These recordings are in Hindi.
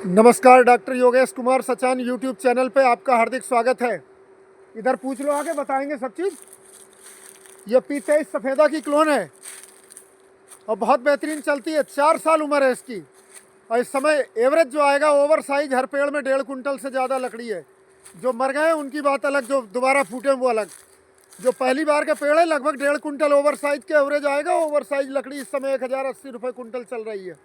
नमस्कार, doctor Yogesh Kumar Sachan YouTube channel पे आपका हार्दिक स्वागत है। इधर पूछ लो, आगे बताएंगे सब चीज़। ये P23 सफ़ेदा की क्लोन है और बहुत बेहतरीन चलती है। 4 साल उम्र है इसकी और इस समय एवरेज जो आएगा ओवर साइज, हर पेड़ में 1.5 कुंटल से ज़्यादा लकड़ी है। जो मर गए हैं उनकी बात अलग, जो दोबारा फूटे वो अलग। जो पहली बार के पेड़ है लगभग 1.5 कुंटल ओवर साइज के एवरेज आएगा। ओवर साइज लकड़ी इस समय 1080 रुपये कुंटल चल रही है,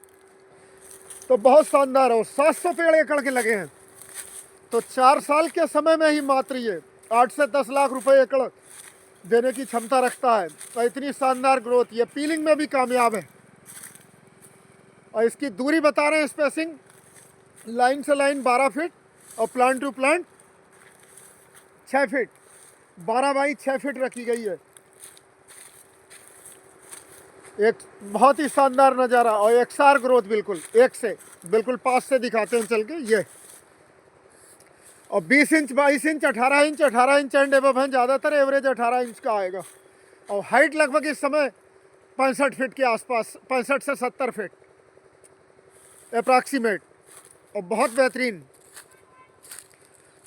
तो बहुत शानदार है। 700 पेड़ एकड़ के लगे हैं, तो 4 साल के समय में ही मात्र ये 8 से 10 लाख रुपए एकड़ देने की क्षमता रखता है। तो इतनी शानदार ग्रोथ, ये पीलिंग में भी कामयाब है। और इसकी दूरी बता रहे हैं, स्पेसिंग लाइन से लाइन 12 फीट और plant to plant 6 feet, 12 by 6 feet रखी गई है। एक बहुत ही शानदार नज़ारा और एकसार ग्रोथ, बिल्कुल एक से, बिल्कुल पास से दिखाते हैं चल के। ये और 20 inch 22 inch 18 inch and above हैं, ज़्यादातर एवरेज 18 इंच का आएगा। और हाइट लगभग इस समय 65 फीट के आसपास, 65 से 70 फीट अप्रॉक्सीमेट, और बहुत बेहतरीन।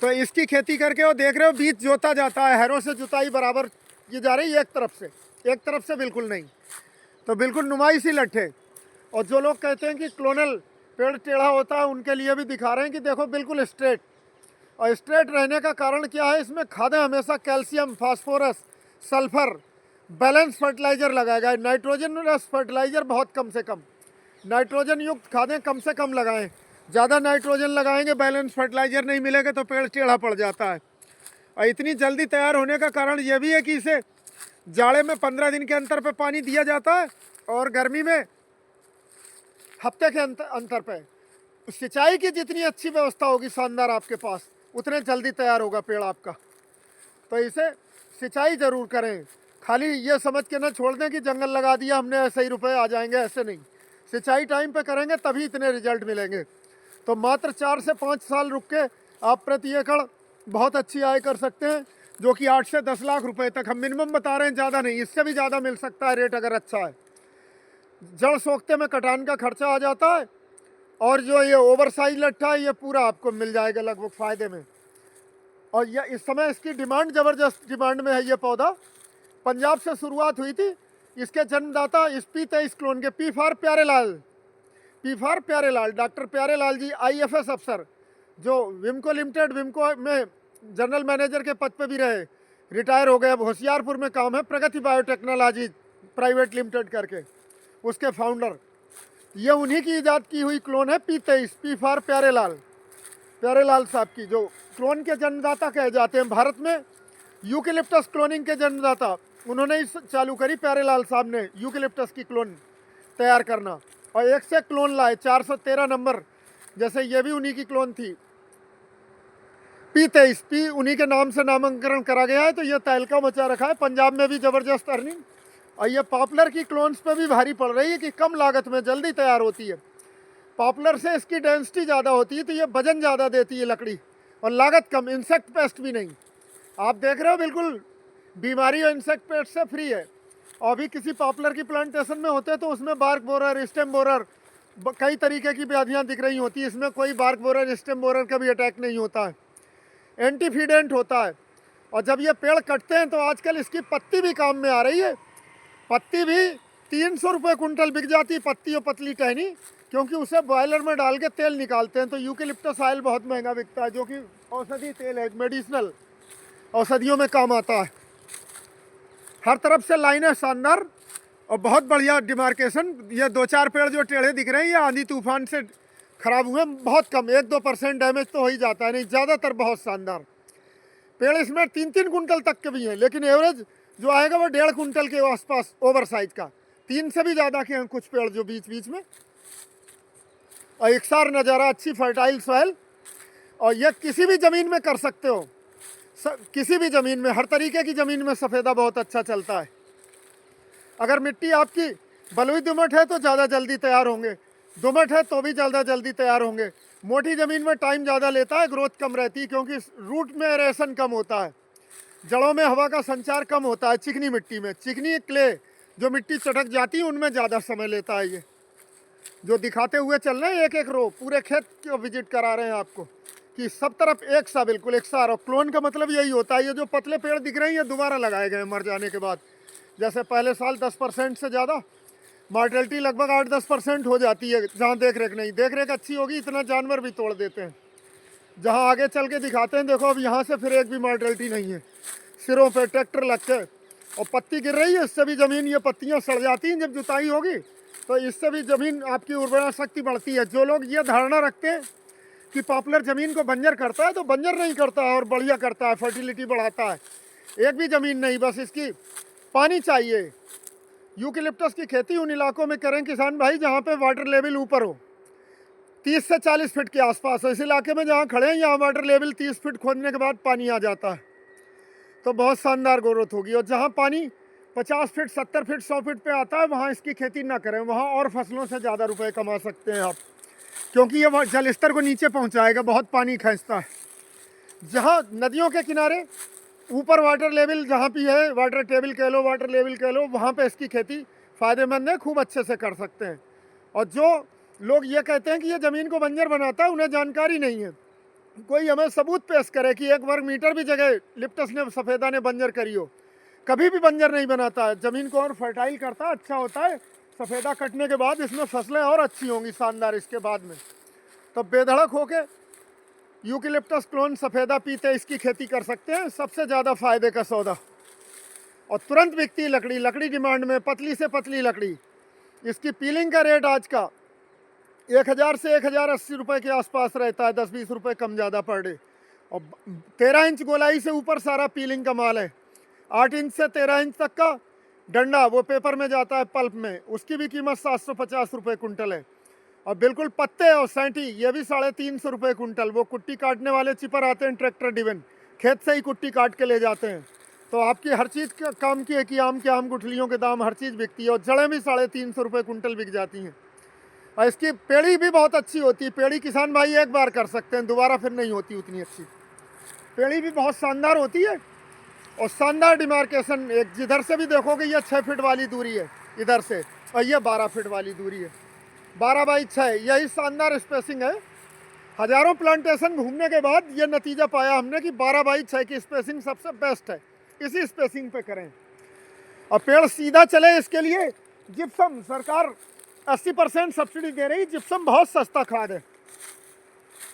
तो इसकी खेती करके वो देख रहे हो, बीच जोता जाता है, हैरों से जुताई बराबर की जा रही है, एक तरफ से बिल्कुल नहीं, तो बिल्कुल नुमाइशी लट्ठे। और जो लोग कहते हैं कि क्लोनल पेड़ टेढ़ा होता है, उनके लिए भी दिखा रहे हैं कि देखो बिल्कुल स्ट्रेट। और स्ट्रेट रहने का कारण क्या है, इसमें खादें हमेशा calcium, phosphorus, sulphur balance fertiliser लगाया गया है। नाइट्रोजन फर्टिलाइज़र बहुत कम से कम, नाइट्रोजन युक्त खादें कम से कम लगाएं। ज़्यादा नाइट्रोजन लगाएंगे, बैलेंस फर्टिलाइज़र नहीं मिलेगा तो पेड़ टेढ़ा पड़ जाता है। और इतनी जल्दी तैयार होने का कारण यह भी है कि इसे जाड़े में 15 दिन के अंतर पे पानी दिया जाता है और गर्मी में हफ्ते के अंतर पे। सिंचाई की जितनी अच्छी व्यवस्था होगी शानदार आपके पास, उतने जल्दी तैयार होगा पेड़ आपका। तो इसे सिंचाई ज़रूर करें, खाली ये समझ के ना छोड़ दें कि जंगल लगा दिया हमने ऐसे ही रुपए आ जाएंगे, ऐसे नहीं। सिंचाई टाइम पे करेंगे तभी इतने रिजल्ट मिलेंगे। तो मात्र 4 से 5 साल रुक के आप प्रति एकड़ बहुत अच्छी आय कर सकते हैं, जो कि 8 से 10 लाख रुपए तक हम मिनिमम बता रहे हैं, ज़्यादा नहीं, इससे भी ज़्यादा मिल सकता है रेट अगर अच्छा है। जड़ सोखते में कटान का खर्चा आ जाता है, और जो ये ओवर साइज लट्ठा है ये पूरा आपको मिल जाएगा लगभग फ़ायदे में। और ये इस समय इसकी डिमांड, ज़बरदस्त डिमांड में है। ये पौधा पंजाब से शुरुआत हुई थी। इसके जन्मदाता इस P23 क्लोन के P for Pyarelal, doctor Pyarelal ji IFS अफसर, जो विमको लिमिटेड, विमको में जनरल मैनेजर के पद पे भी रहे, रिटायर हो गए, अब होशियारपुर में काम है, प्रगति बायोटेक्नोलॉजी प्राइवेट लिमिटेड करके, उसके फाउंडर। ये उन्हीं की ईजाद की हुई क्लोन है P23, पी फॉर प्यारेलाल साहब की, जो क्लोन के जन्मदाता कहे जाते हैं भारत में। यूकेलिप्टस क्लोनिंग के जन्मदाता उन्होंने ही चालू करी, प्यारेलाल साहब ने यूकेलिप्टस की क्लोन तैयार करना, और एक से क्लोन लाए 413 नंबर, जैसे ये भी उन्हीं की क्लोन थी। P23 उन्हीं के नाम से नामांकन करा गया है, तो ये तहलका मचा रखा है। पंजाब में भी ज़बरदस्त अर्निंग, और ये पॉपुलर की क्लोन्स पे भी भारी पड़ रही है कि कम लागत में जल्दी तैयार होती है। पॉपुलर से इसकी डेंसिटी ज़्यादा होती है, तो ये वजन ज़्यादा देती है लकड़ी, और लागत कम, इंसेक्ट पेस्ट भी नहीं। आप देख रहे हो बिल्कुल बीमारी और इंसेक्ट पेस्ट से फ्री है। और भी किसी पॉपुलर की प्लांटेशन में होते हैं तो उसमें बार्क बोरर, स्टेम बोरर, कई तरीके की व्याधियाँ दिख रही होती है। इसमें कोई बार्क बोरर, स्टेम बोरर का भी अटैक नहीं होता है, एंटीफीडेंट होता है। और जब ये पेड़ कटते हैं तो आजकल इसकी पत्ती भी काम में आ रही है। पत्ती भी 300 रुपये कुंटल बिक जाती है, पत्ती और पतली टहनी, क्योंकि उसे बॉयलर में डाल के तेल निकालते हैं। तो यूकेलिप्टस ऑयल बहुत महंगा बिकता है, जो कि औषधि तेल है, मेडिसिनल औषधियों में काम आता है। हर तरफ से लाइन है शानदार और बहुत बढ़िया डिमार्केशन। ये 2-4 पेड़ जो टेढ़े दिख रहे हैं, ये आंधी तूफान से खराब हुए, बहुत कम, 1-2% डैमेज तो हो ही जाता है, नहीं ज़्यादातर बहुत शानदार पेड़। इसमें 3-3 कुंटल तक के भी हैं, लेकिन एवरेज जो आएगा वो 1.5 कुंटल के आसपास ओवर साइज का। 3 से भी ज़्यादा के हैं कुछ पेड़ जो बीच बीच में। और एकसार नज़ारा, अच्छी फर्टाइल सॉइल, और ये किसी भी ज़मीन में कर सकते हो, किसी भी ज़मीन में, हर तरीके की ज़मीन में सफ़ेदा बहुत अच्छा चलता है। अगर मिट्टी आपकी बलुई दोमट है तो ज़्यादा जल्दी तैयार होंगे, दोमट है तो भी ज़्यादा जल्दी तैयार होंगे। मोटी ज़मीन में टाइम ज़्यादा लेता है, ग्रोथ कम रहती है, क्योंकि रूट में एरेशन कम होता है, जड़ों में हवा का संचार कम होता है। चिकनी मिट्टी में, चिकनी क्ले जो मिट्टी चटक जाती है, उनमें ज़्यादा समय लेता है ये। जो दिखाते हुए चल रहे हैं, एक एक रो पूरे खेत को विजिट करा रहे हैं आपको कि सब तरफ एक सा, बिल्कुल एक सा। और क्लोन का मतलब यही होता है, ये जो पतले पेड़ दिख रहे हैं ये दोबारा लगाए गए मर जाने के बाद। जैसे पहले साल 10% से ज़्यादा मॉर्टेलिटी लगभग 8-10% हो जाती है जहाँ देख रेख नहीं, देख रेख अच्छी होगी इतना जानवर भी तोड़ देते हैं। जहाँ आगे चल के दिखाते हैं, देखो अब यहाँ से फिर एक भी मॉर्टेलिटी नहीं है। सिरों पे ट्रैक्टर लग के और पत्ती गिर रही है, इससे भी ज़मीन, ये पत्तियाँ सड़ जाती हैं जब जुताई होगी, तो इससे भी ज़मीन आपकी उर्वरा शक्ति बढ़ती है। जो लोग ये धारणा रखते हैं कि पॉपुलर ज़मीन को बंजर करता है, तो बंजर नहीं करता है और बढ़िया करता है, फर्टिलिटी बढ़ाता है। एक भी ज़मीन नहीं, बस इसकी पानी चाहिए। यूकेलिप्टस की खेती उन इलाकों में करें किसान भाई जहाँ पे वाटर लेवल ऊपर हो, 30 से 40 फीट के आसपास हो। इस इलाके में जहाँ खड़े हैं यहाँ वाटर लेवल 30 फीट खोदने के बाद पानी आ जाता है, तो बहुत शानदार ग्रोथ होगी। और जहाँ पानी 50 फीट, 70 फीट, 100 फीट पे आता है वहाँ इसकी खेती ना करें, वहाँ और फसलों से ज़्यादा रुपए कमा सकते हैं आप, क्योंकि ये जल स्तर को नीचे पहुँचाएगा, बहुत पानी खींचता है। जहाँ नदियों के किनारे ऊपर वाटर लेवल जहाँ भी है, वाटर टेबल कह लो, वाटर लेवल कह लो, वहाँ पे इसकी खेती फ़ायदेमंद है, खूब अच्छे से कर सकते हैं। और जो लोग ये कहते हैं कि ये ज़मीन को बंजर बनाता है, उन्हें जानकारी नहीं है। कोई हमें सबूत पेश करे कि 1 वर्ग मीटर भी जगह लिप्टस ने, सफ़ेदा ने बंजर करी हो। कभी भी बंजर नहीं बनाता है, ज़मीन को और फर्टाइल करता है, अच्छा होता है। सफ़ेदा कटने के बाद इसमें फसलें और अच्छी होंगी, शानदार इसके बाद में। तो बेधड़क होके यूकेलिप्टस क्लोन सफ़ेदा पीते इसकी खेती कर सकते हैं, सबसे ज़्यादा फ़ायदे का सौदा। और तुरंत बिकती लकड़ी, लकड़ी डिमांड में, पतली से पतली लकड़ी। इसकी पीलिंग का रेट आज का 1000 से 1080 रुपये के आसपास रहता है, 10-20 रुपये कम ज़्यादा पर डे। और 13 इंच गोलाई से ऊपर सारा पीलिंग का माल है। 8 इंच से 13 इंच तक का डंडा वो पेपर में जाता है, पल्प में, उसकी भी कीमत 750 रुपये कुंटल है। और बिल्कुल पत्ते और सैंटी ये भी 350 रुपये कुंटल। वो कुट्टी काटने वाले चिपर आते हैं ट्रैक्टर डिवन, खेत से ही कुट्टी काट के ले जाते हैं। तो आपकी हर चीज़ का काम की है कि आम के आम गुठलियों के दाम हर चीज़ बिकती है, और जड़ें भी 350 रुपये कुंटल बिक जाती हैं। और इसकी पेड़ी भी बहुत अच्छी होती है। पेड़ी किसान भाई एक बार कर सकते हैं, दोबारा फिर नहीं होती उतनी अच्छी। पेड़ी भी बहुत शानदार होती है और शानदार डिमार्केशन। एक जिधर से भी देखोगे ये 6 फीट वाली दूरी है इधर से, और ये 12 फीट वाली दूरी है, 12/6। यही शानदार स्पेसिंग है। हज़ारों प्लांटेशन घूमने के बाद ये नतीजा पाया हमने कि 12/6 की स्पेसिंग सबसे बेस्ट है, इसी स्पेसिंग पे करें। और पेड़ सीधा चले इसके लिए जिप्सम सरकार 80% सब्सिडी दे रही। जिप्सम बहुत सस्ता खाद है।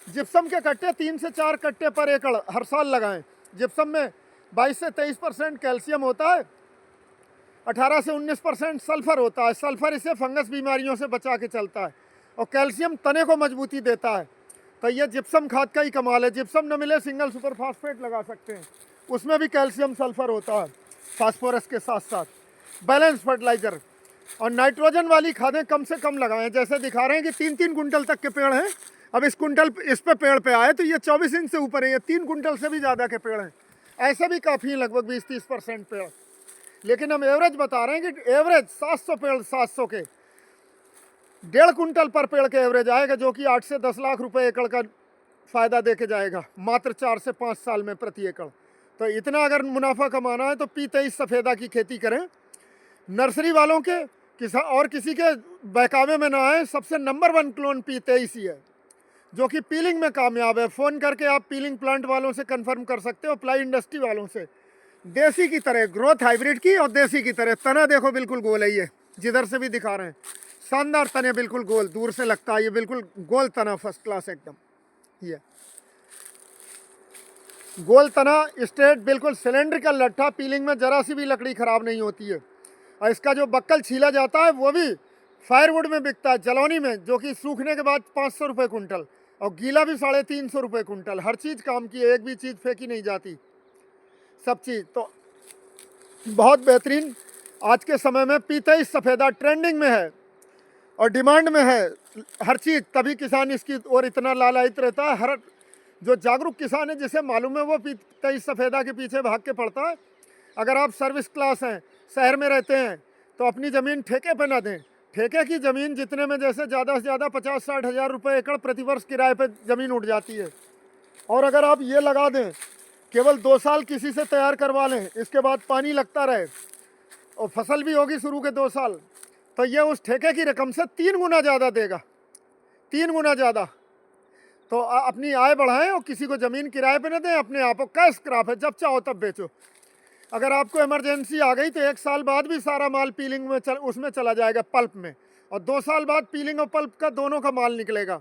जिप्सम के कट्टे 3 से 4 कट्टे पर एकड़ हर साल लगाएं। जिप्सम में 22 से 23% कैल्शियम होता है, 18 से 19% सल्फर होता है। सल्फर इसे फंगस बीमारियों से बचा के चलता है, और कैल्शियम तने को मजबूती देता है। तो ये जिप्सम खाद का ही कमाल है। जिप्सम न मिले सिंगल सुपर फास्फेट लगा सकते हैं, उसमें भी कैल्शियम सल्फर होता है फास्फोरस के साथ साथ। बैलेंस फर्टिलाइजर और नाइट्रोजन वाली खादें कम से कम लगाएं। जैसे दिखा रहे हैं कि 3-3 कुंटल तक के पेड़ हैं। अब इस पे पेड़ पे आए तो ये 24 इंच से ऊपर है, ये 3 कुंटल से भी ज़्यादा के पेड़ हैं। ऐसे भी काफ़ी हैं, लगभग 20-30% पेड़। लेकिन हम एवरेज बता रहे हैं कि एवरेज 700 पेड़, 700 के 1.5 कुंटल पर पेड़ के एवरेज आएगा, जो कि 8 से 10 लाख रुपए एकड़ का फ़ायदा दे के जाएगा मात्र 4 से 5 साल में प्रति एकड़। तो इतना अगर मुनाफा कमाना है तो P23 सफ़ेदा की खेती करें। नर्सरी वालों के और किसी के बहकावे में ना आए। सबसे नंबर 1 क्लोन P23 ही है, जो कि पीलिंग में कामयाब है। फ़ोन करके आप पीलिंग प्लांट वालों से कंफर्म कर सकते हो, प्लाई इंडस्ट्री वालों से। देसी की तरह ग्रोथ, हाइब्रिड की, और देसी की तरह तना देखो बिल्कुल गोल है। ये जिधर से भी दिखा रहे हैं शानदार तने, बिल्कुल गोल, दूर से लगता है ये बिल्कुल गोल तना, फर्स्ट क्लास एकदम। ये गोल तना, स्ट्रेट, बिल्कुल सिलेंड्रिकल लट्ठा। पीलिंग में जरा सी भी लकड़ी खराब नहीं होती है। और इसका जो बक्कल छीला जाता है वो भी फायरवुड में बिकता है, जलौनी में, जो कि सूखने के बाद 500 रुपये कुंटल, और गीला भी 350 रुपये कुंटल। हर चीज़ काम की है, एक भी चीज़ फेंकी नहीं जाती, सब चीज़। तो बहुत बेहतरीन आज के समय में P23 सफ़ेदा ट्रेंडिंग में है और डिमांड में है हर चीज़। तभी किसान इसकी ओर इतना लालायित रहता है। हर जो जागरूक किसान है, जिसे मालूम है, वो P23 सफ़ेदा के पीछे भाग के पड़ता है। अगर आप सर्विस क्लास हैं, शहर में रहते हैं, तो अपनी ज़मीन ठेके पे ना दें। ठेके की ज़मीन जितने में जैसे ज़्यादा से ज़्यादा 50-60 हज़ार रुपये एकड़ प्रतिवर्ष किराए पे ज़मीन उठ जाती है। और अगर आप ये लगा दें, केवल 2 साल किसी से तैयार करवा लें, इसके बाद पानी लगता रहे और फसल भी होगी शुरू के 2 साल, तो ये उस ठेके की रकम से 3 गुना ज़्यादा देगा, 3 गुना ज़्यादा। तो अपनी आय बढ़ाएं और किसी को ज़मीन किराए पे न दें, अपने आप को। कैश क्रॉप है, जब चाहो तब बेचो। अगर आपको इमरजेंसी आ गई तो 1 साल बाद भी सारा माल पीलिंग में उसमें चला जाएगा, पल्प में, और 2 साल बाद पीलिंग और पल्प का दोनों का माल निकलेगा,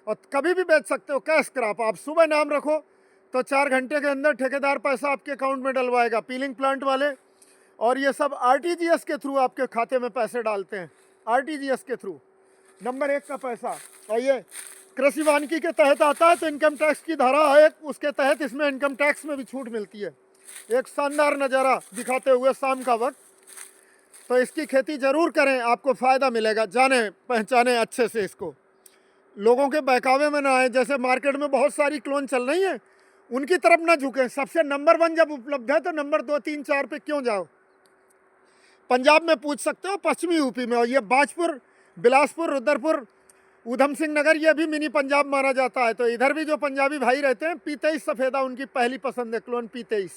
और कभी भी बेच सकते हो। कैश क्रॉप आप सुबह नाम रखो तो 4 घंटे के अंदर ठेकेदार पैसा आपके अकाउंट में डलवाएगा, पीलिंग प्लांट वाले। और ये सब आरटीजीएस के थ्रू आपके खाते में पैसे डालते हैं, आरटीजीएस के थ्रू, नंबर 1 का पैसा। और ये कृषि वानिकी के तहत आता है, तो इनकम टैक्स की धारा है, उसके तहत इसमें इनकम टैक्स में भी छूट मिलती है। एक शानदार नज़ारा दिखाते हुए शाम का वक्त। तो इसकी खेती ज़रूर करें, आपको फ़ायदा मिलेगा। जाने पहचाने अच्छे से इसको, लोगों के बहकावे में ना आए। जैसे मार्केट में बहुत सारी क्लोन चल रही हैं, उनकी तरफ ना झुकें। सबसे नंबर 1 जब उपलब्ध है तो नंबर 2, 3, 4 पे क्यों जाओ। पंजाब में पूछ सकते हो, पश्चिमी यूपी में। और ये बाजपुर, बिलासपुर, रुद्रपुर, ऊधम सिंह नगर, ये भी मिनी पंजाब माना जाता है। तो इधर भी जो पंजाबी भाई रहते हैं, P23 सफ़ेदा उनकी पहली पसंद है, क्लोन P23।